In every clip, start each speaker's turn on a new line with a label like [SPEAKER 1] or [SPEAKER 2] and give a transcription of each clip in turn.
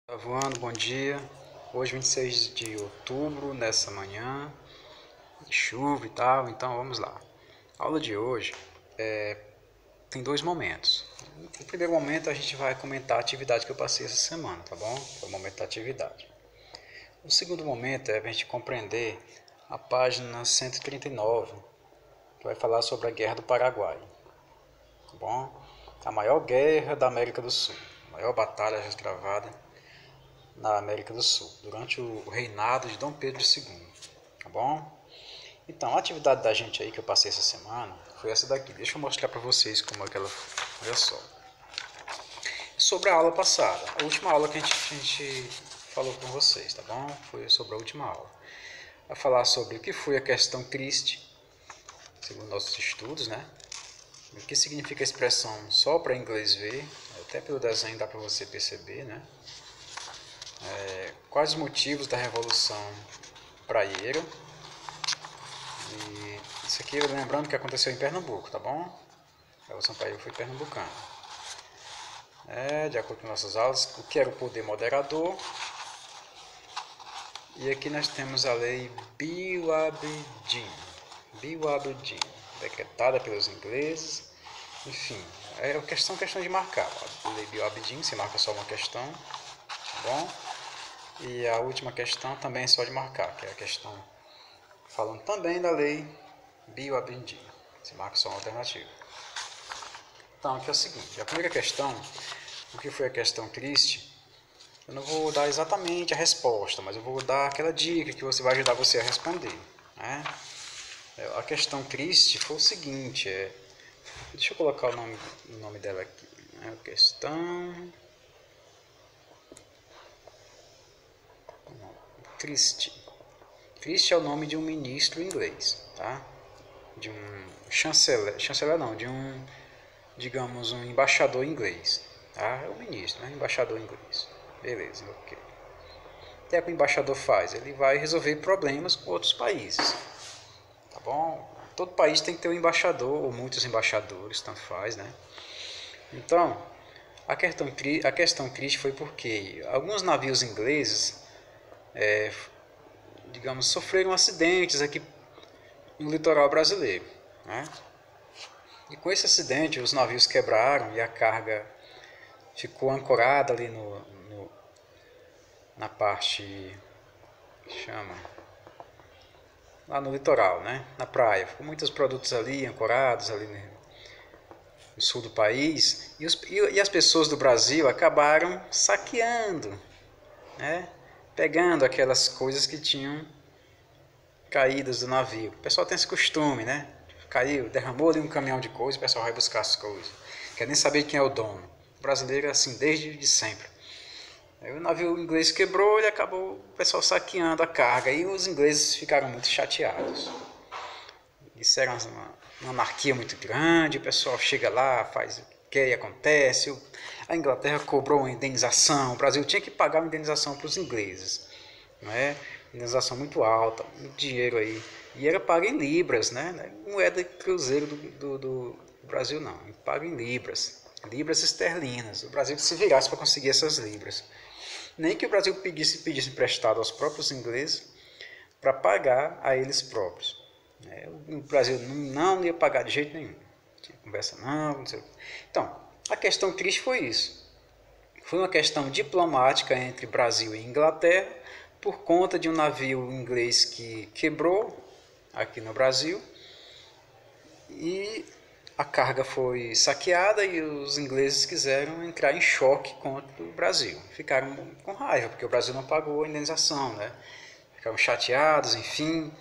[SPEAKER 1] Tá voando, bom dia. Hoje 26 de outubro, nessa manhã, de chuva e tal, então vamos lá. A aula de hoje tem dois momentos. No primeiro momento a gente vai comentar a atividade que eu passei essa semana, tá bom? É o momento da atividade. O segundo momento é a gente compreender a página 139, que vai falar sobre a Guerra do Paraguai, tá bom? A maior guerra da América do Sul, a maior batalha já travada na América do Sul, durante o reinado de Dom Pedro II, tá bom? Então, a atividade da gente aí que eu passei essa semana foi essa daqui. Deixa eu mostrar para vocês como é que ela foi. Olha só. Sobre a aula passada, a última aula que a gente falou com vocês, tá bom? Foi sobre a última aula. Vai falar sobre o que foi a questão triste, segundo nossos estudos, né? O que significa a expressão só para inglês ver, até pelo desenho dá para você perceber, né? Quais os motivos da Revolução Praieira. E isso aqui lembrando que aconteceu em Pernambuco, tá bom? A Revolução Praieira foi pernambucana. De acordo com nossas aulas, o que era o poder moderador. E aqui nós temos a lei Bill-Aberdeen, decretada pelos ingleses. Enfim, questão de marcar. A lei Bill-Aberdeen, você marca só uma questão, tá bom? E a última questão também é só de marcar, que é a questão falando também da lei Bill-Aberdeen. Você marca só uma alternativa. Então, aqui é o seguinte, a primeira questão, o que foi a questão triste, eu não vou dar exatamente a resposta, mas eu vou dar aquela dica que vai ajudar você a responder, né? A questão triste foi o seguinte, deixa eu colocar o nome dela aqui, né? A questão triste. Triste é o nome de um ministro inglês, tá? De um chanceler não, de um, digamos, um embaixador inglês, tá? É um ministro, né? Embaixador inglês. Beleza, ok. O que é que o embaixador faz? Ele vai resolver problemas com outros países, tá bom? Todo país tem que ter um embaixador, ou muitos embaixadores, tanto faz, né? Então, a questão triste foi porque alguns navios ingleses, digamos, sofreram acidentes aqui no litoral brasileiro, né? E com esse acidente, os navios quebraram e a carga ficou ancorada ali na parte, chama, lá no litoral, né? Na praia. Ficou muitos produtos ali ancorados ali no sul do país e as pessoas do Brasil acabaram saqueando, né? Pegando aquelas coisas que tinham caídas do navio. O pessoal tem esse costume, né? Caiu, derramou ali um caminhão de coisas, o pessoal vai buscar as coisas. Quer nem saber quem é o dono. O brasileiro é assim desde sempre. Aí o navio inglês quebrou e acabou o pessoal saqueando a carga. E os ingleses ficaram muito chateados. Isso era uma anarquia muito grande, o pessoal chega lá, faz o que e acontece. A Inglaterra cobrou uma indenização, o Brasil tinha que pagar uma indenização para os ingleses. Não é? Indenização muito alta, muito dinheiro aí. E era pago em libras, né? Não é do cruzeiro do Brasil, não. Pago em libras. Libras esterlinas. O Brasil se virasse para conseguir essas libras. Nem que o Brasil pedisse emprestado aos próprios ingleses para pagar a eles próprios. O Brasil não ia pagar de jeito nenhum. Conversa não sei. Então, a questão triste foi isso. Foi uma questão diplomática entre Brasil e Inglaterra por conta de um navio inglês que quebrou aqui no Brasil e a carga foi saqueada e os ingleses quiseram entrar em choque contra o Brasil. Ficaram com raiva porque o Brasil não pagou a indenização, né? Ficaram chateados, enfim.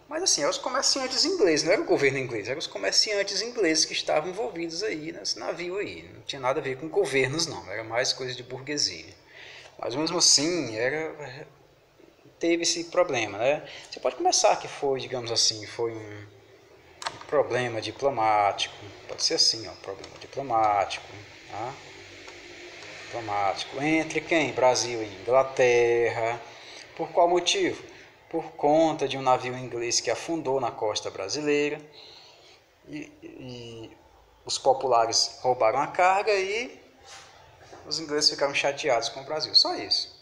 [SPEAKER 1] Mas assim, eram os comerciantes ingleses, não era o governo inglês, eram os comerciantes ingleses que estavam envolvidos aí nesse navio aí. Não tinha nada a ver com governos não, era mais coisa de burguesia. Mas mesmo assim, teve esse problema, né? Você pode começar que foi, digamos assim, foi um problema diplomático, pode ser assim, ó, problema diplomático, tá? Diplomático entre quem? Brasil e Inglaterra. Por qual motivo? Por conta de um navio inglês que afundou na costa brasileira e os populares roubaram a carga e os ingleses ficaram chateados com o Brasil. Só isso.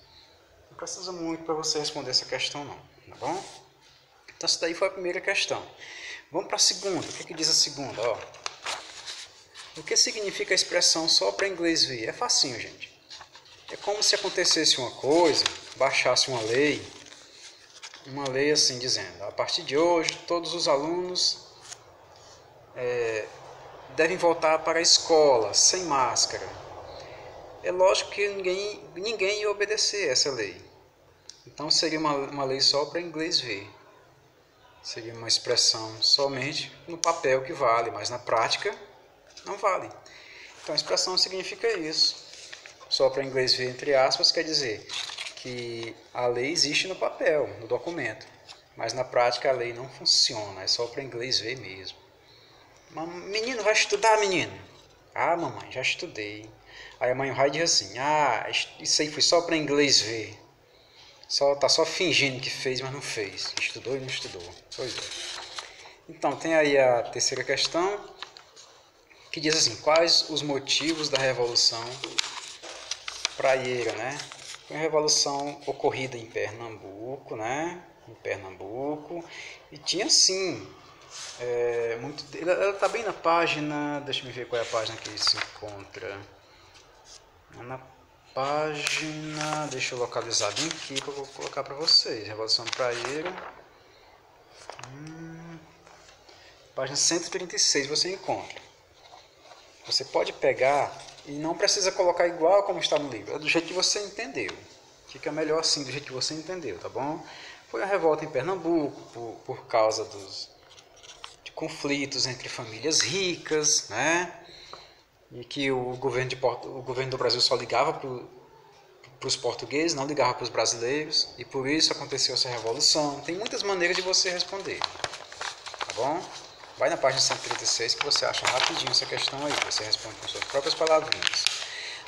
[SPEAKER 1] Não precisa muito para você responder essa questão não, tá bom? Então essa daí foi a primeira questão. Vamos para a segunda. O que, que diz a segunda? Ó, o que significa a expressão só para inglês ver? É facinho, gente. É como se acontecesse uma coisa, baixasse uma lei assim dizendo, a partir de hoje todos os alunos devem voltar para a escola sem máscara. É lógico que ninguém ia obedecer essa lei. Então seria uma lei só para inglês ver. Seria uma expressão somente no papel que vale, mas na prática não vale. Então a expressão significa isso. Só para inglês ver, entre aspas, quer dizer que a lei existe no papel, no documento, mas na prática a lei não funciona, é só para inglês ver mesmo. Menino, vai estudar, menino? Ah, mamãe, já estudei. Aí a mãe vai dizer assim, isso aí foi só para inglês ver. Tá só fingindo que fez, mas não fez. Estudou e não estudou. Pois é. Então, tem aí a terceira questão, que diz assim, quais os motivos da Revolução Praieira, né? Foi uma revolução ocorrida em Pernambuco, né? Em Pernambuco. E tinha, sim, ela está bem na página, deixa eu ver qual é a página que se encontra. Na página, deixa eu localizar bem aqui para eu colocar para vocês. Revolução Praieira. Página 136 você encontra. Você pode pegar e não precisa colocar igual como está no livro. É do jeito que você entendeu. Fica melhor assim, do jeito que você entendeu, tá bom? Foi uma revolta em Pernambuco por causa de conflitos entre famílias ricas, né? E que o governo do Brasil só ligava para os portugueses, não ligava para os brasileiros. E por isso aconteceu essa revolução. Tem muitas maneiras de você responder, tá bom? Vai na página 136 que você acha rapidinho essa questão aí, você responde com suas próprias palavrinhas.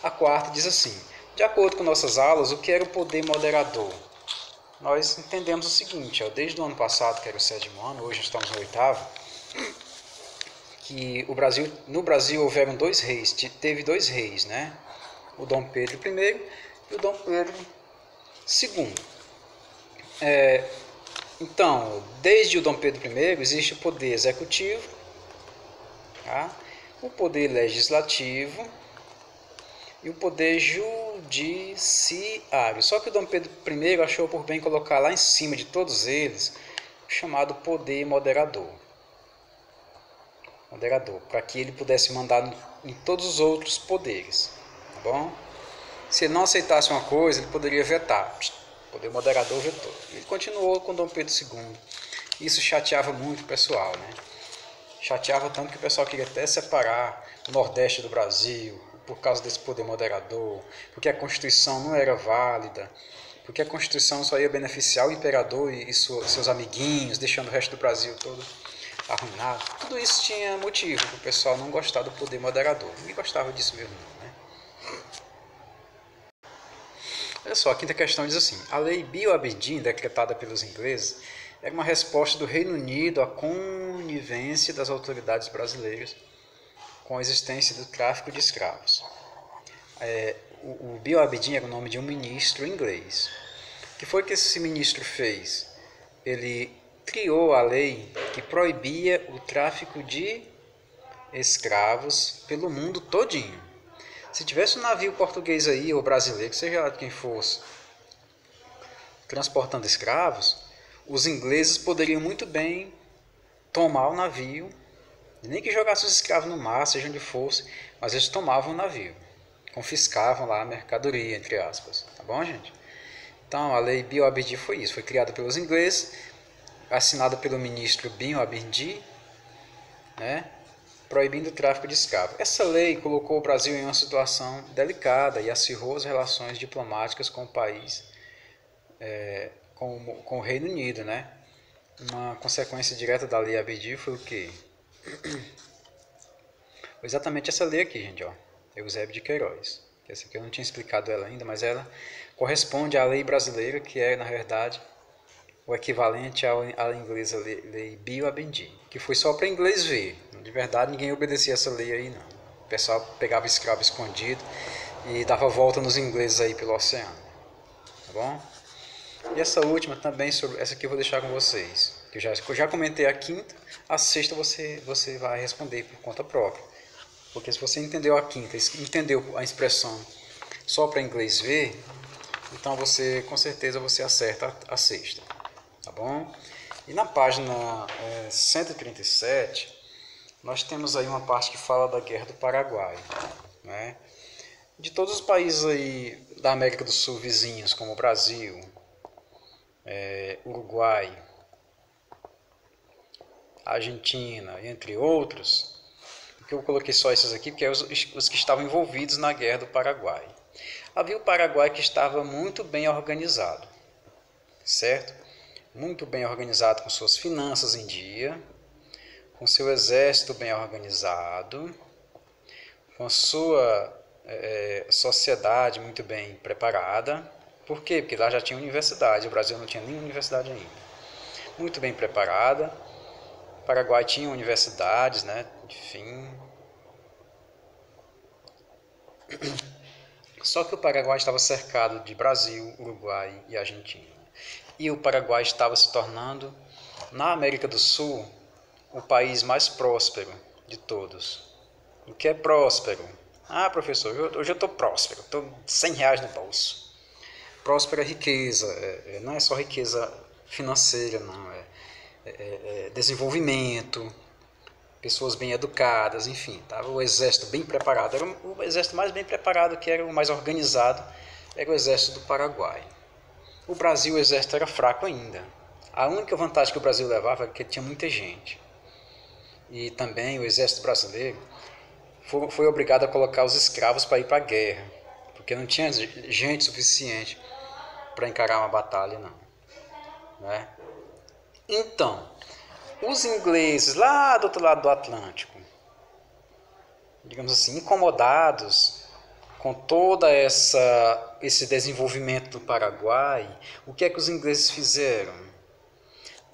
[SPEAKER 1] A quarta diz assim, de acordo com nossas aulas, o que era o poder moderador? Nós entendemos o seguinte, desde o ano passado, que era o 7º ano, hoje estamos no 8º, que no Brasil houveram teve dois reis, né? O Dom Pedro I e o Dom Pedro II. Então, desde o Dom Pedro I existe o poder executivo, tá? O poder legislativo e o poder judiciário. Só que o Dom Pedro I achou por bem colocar lá em cima de todos eles o chamado poder moderador, para que ele pudesse mandar em todos os outros poderes, tá bom? Se ele não aceitasse uma coisa, ele poderia vetar. O poder moderador vetou. Ele continuou com Dom Pedro II. Isso chateava muito o pessoal, né? Chateava tanto que o pessoal queria até separar o Nordeste do Brasil por causa desse poder moderador, porque a Constituição não era válida, porque a Constituição só ia beneficiar o imperador e seus amiguinhos, deixando o resto do Brasil todo arruinado. Tudo isso tinha motivo para o pessoal não gostar do poder moderador. Ninguém gostava disso mesmo, não, né? Olha só, a quinta questão diz assim, a lei Bill Aberdeen, decretada pelos ingleses, era uma resposta do Reino Unido à conivência das autoridades brasileiras com a existência do tráfico de escravos. O Bill Aberdeen era o nome de um ministro inglês. O que foi que esse ministro fez? Ele criou a lei que proibia o tráfico de escravos pelo mundo todinho. Se tivesse um navio português aí, ou brasileiro, seja lá de quem fosse, transportando escravos, os ingleses poderiam muito bem tomar o navio, nem que jogassem os escravos no mar, seja onde fosse, mas eles tomavam o navio, confiscavam lá a mercadoria, entre aspas, tá bom, gente? Então, a lei Bill Aberdeen foi isso, foi criada pelos ingleses, assinada pelo ministro Bill Aberdeen, né? Proibindo o tráfico de escravos. Essa lei colocou o Brasil em uma situação delicada e acirrou as relações diplomáticas com o país, com o Reino Unido, né? Uma consequência direta da lei Aberdeen foi o quê? Foi exatamente essa lei aqui, gente, ó. Eusébio de Queiroz. Essa aqui eu não tinha explicado ela ainda, mas ela corresponde à lei brasileira, que é, na verdade, o equivalente à inglesa lei Bill Aberdeen, que foi só para inglês ver. De verdade, ninguém obedecia essa lei aí, não. O pessoal pegava escravo escondido e dava volta nos ingleses aí pelo oceano, tá bom? E essa última também, essa aqui eu vou deixar com vocês, que eu já comentei a quinta, a sexta você vai responder por conta própria, porque se você entendeu a quinta, entendeu a expressão só para inglês ver, então você com certeza você acerta a sexta, tá bom? E na página 137 nós temos aí uma parte que fala da Guerra do Paraguai, né? De todos os países aí da América do Sul vizinhos, como o Brasil, Uruguai, Argentina, entre outros, porque eu coloquei só esses aqui porque eram os que estavam envolvidos na Guerra do Paraguai. Havia o Paraguai que estava muito bem organizado, certo? Muito bem organizado, com suas finanças em dia, com seu exército bem organizado, com sua sociedade muito bem preparada. Por quê? Porque lá já tinha universidade, o Brasil não tinha nenhuma universidade ainda. Muito bem preparada. O Paraguai tinha universidades, né? Enfim. Só que o Paraguai estava cercado de Brasil, Uruguai e Argentina. E o Paraguai estava se tornando, na América do Sul, o país mais próspero de todos. O que é próspero? Ah, professor, hoje eu estou próspero, estou R$100 no bolso. Próspero é riqueza, não é só riqueza financeira, não, é desenvolvimento, pessoas bem educadas, enfim, estava o exército bem preparado. Era o exército mais bem preparado, que era o mais organizado, era o exército do Paraguai. O Brasil, o exército era fraco ainda. A única vantagem que o Brasil levava era que tinha muita gente. E também o exército brasileiro foi obrigado a colocar os escravos para ir para a guerra, porque não tinha gente suficiente para encarar uma batalha, não. Né? Então, os ingleses lá do outro lado do Atlântico, digamos assim, incomodados com toda esse desenvolvimento do Paraguai, o que é que os ingleses fizeram?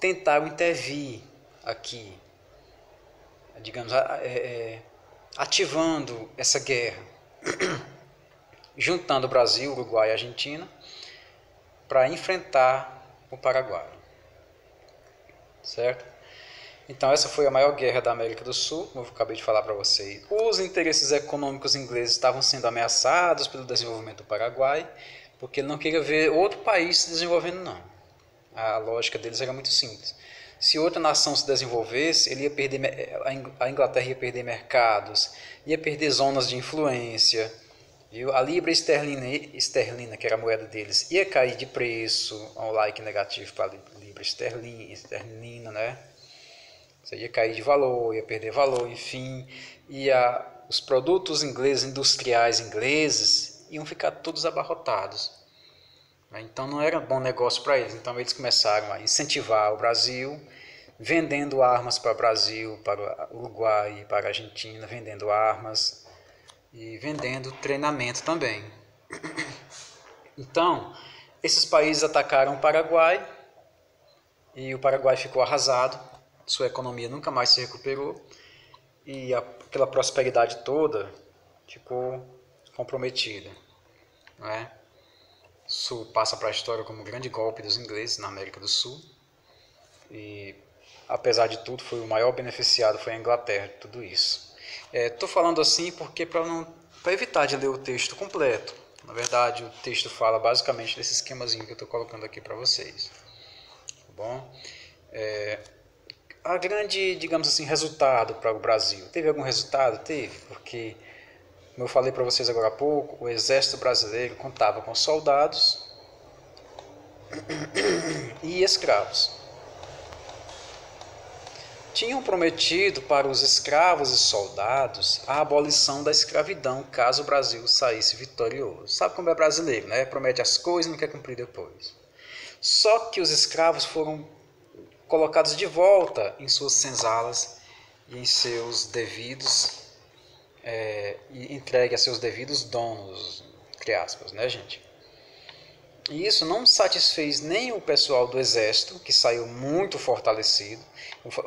[SPEAKER 1] Tentaram intervir aqui, digamos, ativando essa guerra, juntando Brasil, Uruguai e Argentina para enfrentar o Paraguai, certo? Então essa foi a maior guerra da América do Sul, como eu acabei de falar para vocês. Os interesses econômicos ingleses estavam sendo ameaçados pelo desenvolvimento do Paraguai, porque ele não queria ver outro país se desenvolvendo, não. A lógica deles era muito simples. Se outra nação se desenvolvesse, ele ia perder, a Inglaterra ia perder mercados, ia perder zonas de influência, viu? A libra esterlina, que era a moeda deles, ia cair de preço, um like negativo para a libra esterlina, né? Você ia cair de valor, ia perder valor, enfim, os produtos ingleses, industriais ingleses, iam ficar todos abarrotados. Então não era bom negócio para eles. Então eles começaram a incentivar o Brasil, vendendo armas para o Brasil, para o Uruguai e para a Argentina, vendendo armas e vendendo treinamento também. Então, esses países atacaram o Paraguai e o Paraguai ficou arrasado, sua economia nunca mais se recuperou e aquela prosperidade toda ficou comprometida, né? Sul passa para a história como um grande golpe dos ingleses na América do Sul e, apesar de tudo, foi o maior beneficiado, foi a Inglaterra de tudo isso. Estou falando assim porque para evitar de ler o texto completo. Na verdade, o texto fala basicamente desse esquemazinho que eu estou colocando aqui para vocês. Tá bom? A grande, digamos assim, resultado para o Brasil. Teve algum resultado? Teve, porque, como eu falei para vocês agora há pouco, o exército brasileiro contava com soldados e escravos. Tinham prometido para os escravos e soldados a abolição da escravidão caso o Brasil saísse vitorioso. Sabe como é brasileiro, né? Promete as coisas e não quer cumprir depois. Só que os escravos foram colocados de volta em suas senzalas e em seus devidos e entregue a seus devidos donos, entre aspas, né, gente? E isso não satisfez nem o pessoal do exército, que saiu muito fortalecido.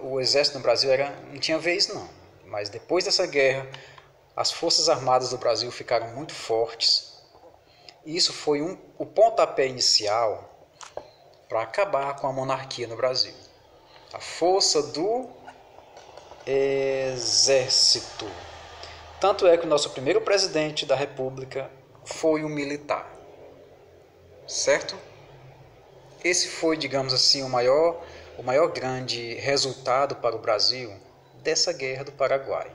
[SPEAKER 1] O exército no Brasil não tinha vez, não. Mas depois dessa guerra, as Forças Armadas do Brasil ficaram muito fortes. E isso foi o pontapé inicial para acabar com a monarquia no Brasil. A força do exército. Tanto é que o nosso primeiro presidente da República foi um militar. Certo? Esse foi, digamos assim, o maior grande resultado para o Brasil dessa guerra do Paraguai.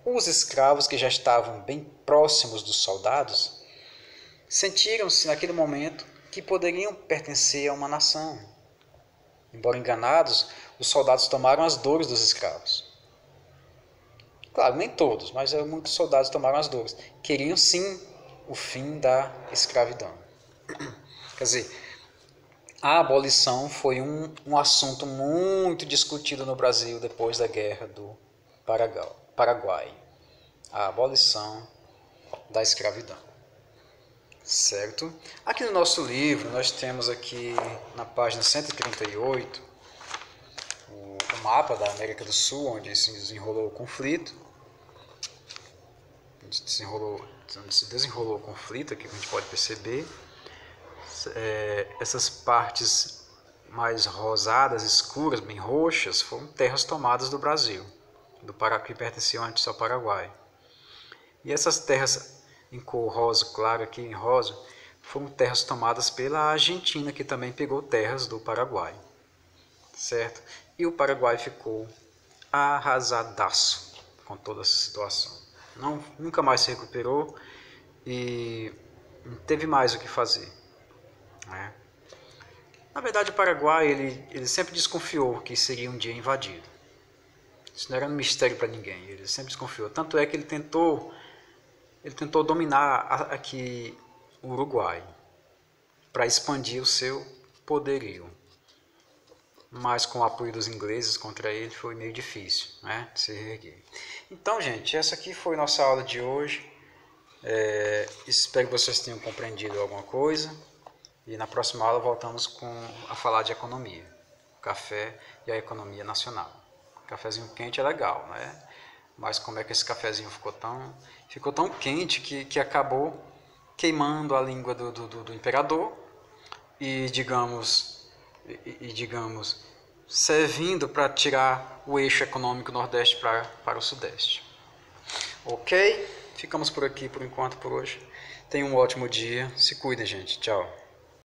[SPEAKER 1] Os escravos, que já estavam bem próximos dos soldados, sentiram-se naquele momento que poderiam pertencer a uma nação. Embora enganados, os soldados tomaram as dores dos escravos. Claro, nem todos, mas muitos soldados tomaram as dores. Queriam sim o fim da escravidão. Quer dizer, a abolição foi um assunto muito discutido no Brasil depois da guerra do Paraguai. A abolição da escravidão. Certo? Aqui no nosso livro, nós temos aqui na página 138 o mapa da América do Sul, onde se desenrolou o conflito. Onde se desenrolou o conflito, aqui a gente pode perceber. Essas partes mais rosadas, escuras, bem roxas, foram terras tomadas do Brasil, que pertenciam antes ao Paraguai. E essas terras em cor rosa, claro aqui em rosa, foram terras tomadas pela Argentina, que também pegou terras do Paraguai. Certo? E o Paraguai ficou arrasadaço com toda essa situação. Nunca mais se recuperou e não teve mais o que fazer. Né? Na verdade, o Paraguai ele sempre desconfiou que seria um dia invadido. Isso não era um mistério para ninguém, ele sempre desconfiou. Tanto é que ele tentou dominar aqui o Uruguai para expandir o seu poderio. Mas com o apoio dos ingleses contra ele foi meio difícil, né, de se reerguer. Então, gente, essa aqui foi nossa aula de hoje. Espero que vocês tenham compreendido alguma coisa. E na próxima aula voltamos a falar de economia, o café e a economia nacional. O cafezinho quente é legal, né? Mas como é que esse cafezinho ficou tão quente que acabou queimando a língua do imperador e digamos, servindo para tirar o eixo econômico nordeste para o sudeste. Ok? Ficamos por aqui por enquanto, por hoje. Tenham um ótimo dia. Se cuidem, gente. Tchau.